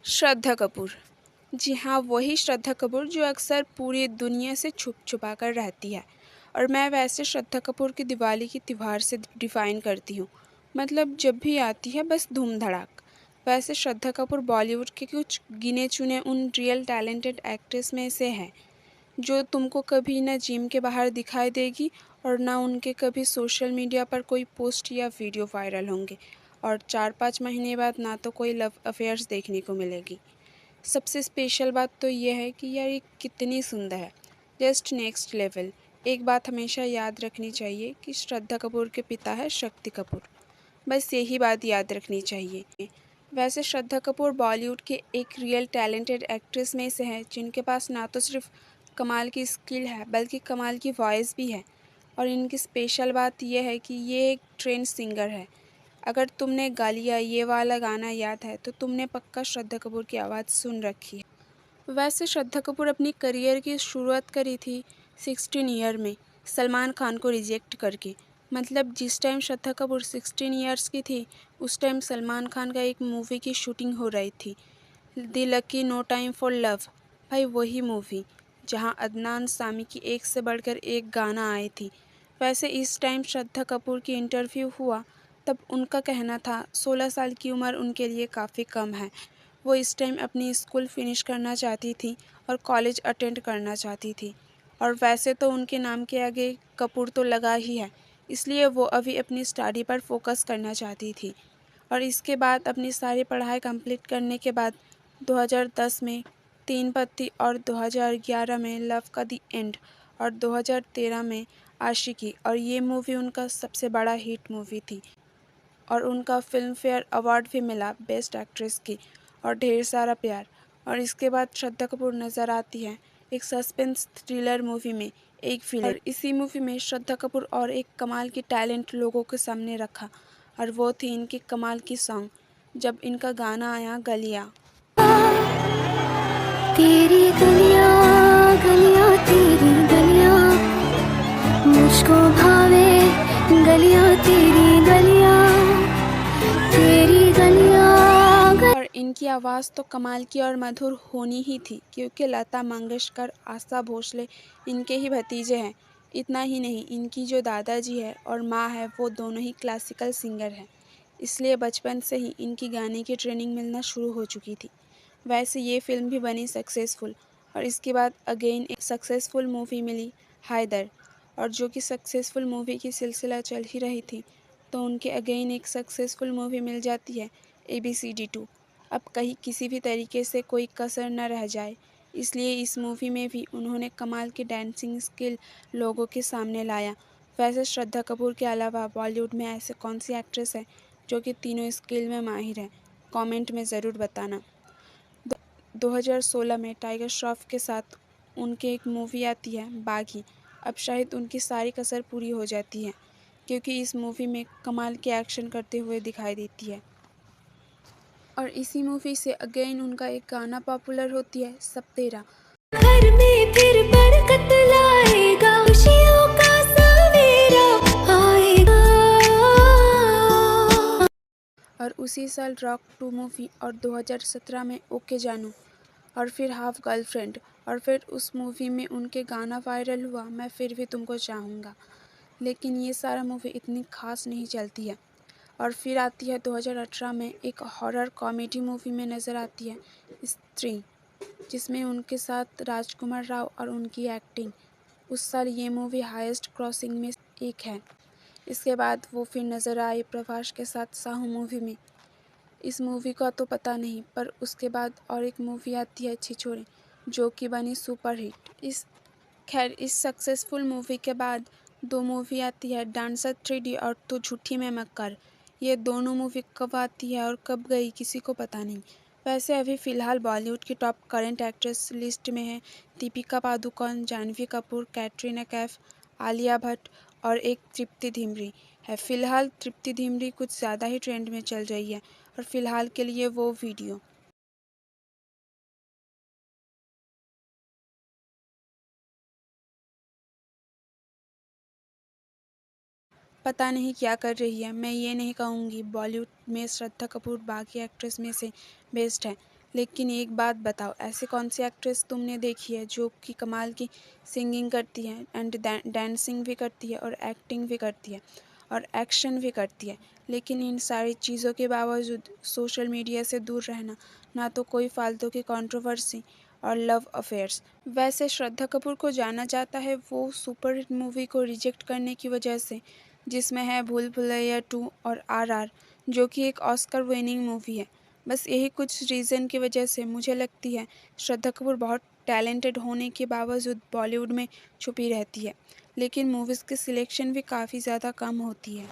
श्रद्धा कपूर। जी हाँ, वही श्रद्धा कपूर जो अक्सर पूरी दुनिया से छुपा कर रहती है। और मैं वैसे श्रद्धा कपूर की दिवाली की त्योहार से डिफ़ाइन करती हूँ। मतलब जब भी आती है बस धूम-धड़ाक। वैसे श्रद्धा कपूर बॉलीवुड के कुछ गिने-चुने उन रियल टैलेंटेड एक्ट्रेस में से है, जो तुमको कभी ना जिम के बाहर दिखाई देगी और ना उनके कभी सोशल मीडिया पर कोई पोस्ट या वीडियो वायरल होंगे। और 4-5 महीने बाद ना तो कोई लव अफेयर्स देखने को मिलेगी। सबसे स्पेशल बात तो ये है कि यार ये कितनी सुंदर है, जस्ट नेक्स्ट लेवल। एक बात हमेशा याद रखनी चाहिए कि श्रद्धा कपूर के पिता है शक्ति कपूर। बस यही बात याद रखनी चाहिए। वैसे श्रद्धा कपूर बॉलीवुड के एक रियल टैलेंटेड एक्ट्रेस में से है, जिनके पास ना तो सिर्फ कमाल की स्किल है बल्कि कमाल की वॉइस भी है। और इनकी स्पेशल बात यह है कि ये एक ट्रेंड सिंगर है। अगर तुमने गालिया ये वाला गाना याद है तो तुमने पक्का श्रद्धा कपूर की आवाज़ सुन रखी है। वैसे श्रद्धा कपूर अपनी करियर की शुरुआत करी थी 16 ईयर में, सलमान खान को रिजेक्ट करके। मतलब जिस टाइम श्रद्धा कपूर 16 ईयर्स की थी, उस टाइम सलमान खान का एक मूवी की शूटिंग हो रही थी, the lucky no time for love. भाई वही मूवी जहां अदनान सामी की एक से बढ़कर एक गाना आई थी। वैसे इस टाइम श्रद्धा कपूर की इंटरव्यू हुआ, तब उनका कहना था 16 साल की उम्र उनके लिए काफ़ी कम है। वो इस टाइम अपनी स्कूल फिनिश करना चाहती थी और कॉलेज अटेंड करना चाहती थी। और वैसे तो उनके नाम के आगे कपूर तो लगा ही है, इसलिए वो अभी अपनी स्टडी पर फोकस करना चाहती थी। और इसके बाद अपनी सारी पढ़ाई कंप्लीट करने के बाद 2010 में तीन पत्ती और 2011 में लव का दी एंड और 2013 में आशिकी, और ये मूवी उनका सबसे बड़ा हिट मूवी थी। और उनका फिल्म फेयर अवार्ड भी मिला बेस्ट एक्ट्रेस की, और ढेर सारा प्यार। और इसके बाद श्रद्धा कपूर नज़र आती है एक सस्पेंस थ्रिलर मूवी में, एक विलेन। और इसी मूवी में श्रद्धा कपूर और एक कमाल की टैलेंट लोगों के सामने रखा, और वो थी इनकी कमाल की सॉन्ग जब इनका गाना आया गलियाँ। तेरी गलियाँ गलियाँ तेरी गलियाँ मुझको भावे, गलियाँ तेरी गलियाँ तेरी गलियाँ। और इनकी आवाज़ तो कमाल की और मधुर होनी ही थी, क्योंकि लता मंगेशकर, आशा भोसले इनके ही भतीजे हैं। इतना ही नहीं, इनकी जो दादाजी है और माँ है वो दोनों ही क्लासिकल सिंगर हैं, इसलिए बचपन से ही इनकी गाने की ट्रेनिंग मिलना शुरू हो चुकी थी। वैसे ये फिल्म भी बनी सक्सेसफुल, और इसके बाद अगेन एक सक्सेसफुल मूवी मिली हैदर। और जो कि सक्सेसफुल मूवी की सिलसिला चल ही रही थी, तो उनके अगेन एक सक्सेसफुल मूवी मिल जाती है ABCD 2। अब कहीं किसी भी तरीके से कोई कसर न रह जाए, इसलिए इस मूवी में भी उन्होंने कमाल की डांसिंग स्किल लोगों के सामने लाया। वैसे श्रद्धा कपूर के अलावा बॉलीवुड में ऐसे कौन सी एक्ट्रेस है जो कि तीनों स्किल में माहिर है? कमेंट में ज़रूर बताना। 2016 में टाइगर श्रॉफ के साथ उनके एक मूवी आती है बागी। अब शायद उनकी सारी कसर पूरी हो जाती है, क्योंकि इस मूवी में कमाल के एक्शन करते हुए दिखाई देती है। और इसी मूवी से अगेन उनका एक गाना पॉपुलर होती है सब तेरा। घर में फिर बरकत लाएगा, खुशियों का सवेरा आएगा। और उसी साल रॉक 2 मूवी, और 2017 में ओके जानू, और फिर हाफ गर्लफ्रेंड। और फिर उस मूवी में उनके गाना वायरल हुआ मैं फिर भी तुमको चाहूँगा। लेकिन ये सारा मूवी इतनी खास नहीं चलती है। और फिर आती है 2018 में एक हॉरर कॉमेडी मूवी में नज़र आती है स्त्री, जिसमें उनके साथ राजकुमार राव और उनकी एक्टिंग। उस साल ये मूवी हाईएस्ट क्रॉसिंग में एक है। इसके बाद वो फिर नज़र आई प्रभास के साथ साहू मूवी में। इस मूवी का तो पता नहीं, पर उसके बाद और एक मूवी आती है छिछोरे, जो कि बनी सुपरहिट। इस सक्सेसफुल मूवी के बाद 2 मूवी आती है डांसर 3D और तो झूठी में मक्कर। ये दोनों मूवी कब आती है और कब गई किसी को पता नहीं। वैसे अभी फ़िलहाल बॉलीवुड की टॉप करंट एक्ट्रेस लिस्ट में है दीपिका पादुकोण, जानवी कपूर, कैटरीना कैफ, आलिया भट्ट और एक तृप्ति धिमरी है। फ़िलहाल तृप्ति धिमरी कुछ ज़्यादा ही ट्रेंड में चल रही है, और फ़िलहाल के लिए वो वीडियो पता नहीं क्या कर रही है। मैं ये नहीं कहूँगी बॉलीवुड में श्रद्धा कपूर बाकी एक्ट्रेस में से बेस्ट है, लेकिन एक बात बताओ, ऐसी कौन सी एक्ट्रेस तुमने देखी है जो कि कमाल की सिंगिंग करती है एंड डांसिंग भी करती है और एक्टिंग भी करती है और एक्शन भी करती है, लेकिन इन सारी चीज़ों के बावजूद सोशल मीडिया से दूर रहना, ना तो कोई फालतू की कंट्रोवर्सी और लव अफेयर्स। वैसे श्रद्धा कपूर को जाना जाता है वो सुपरहिट मूवी को रिजेक्ट करने की वजह से, जिसमें है भूल भुलैया 2 और आरआर, जो कि एक ऑस्कर विनिंग मूवी है। बस यही कुछ रीज़न की वजह से मुझे लगती है श्रद्धा कपूर बहुत टैलेंटेड होने के बावजूद बॉलीवुड में छुपी रहती है, लेकिन मूवीज़ की सिलेक्शन भी काफ़ी ज़्यादा कम होती है।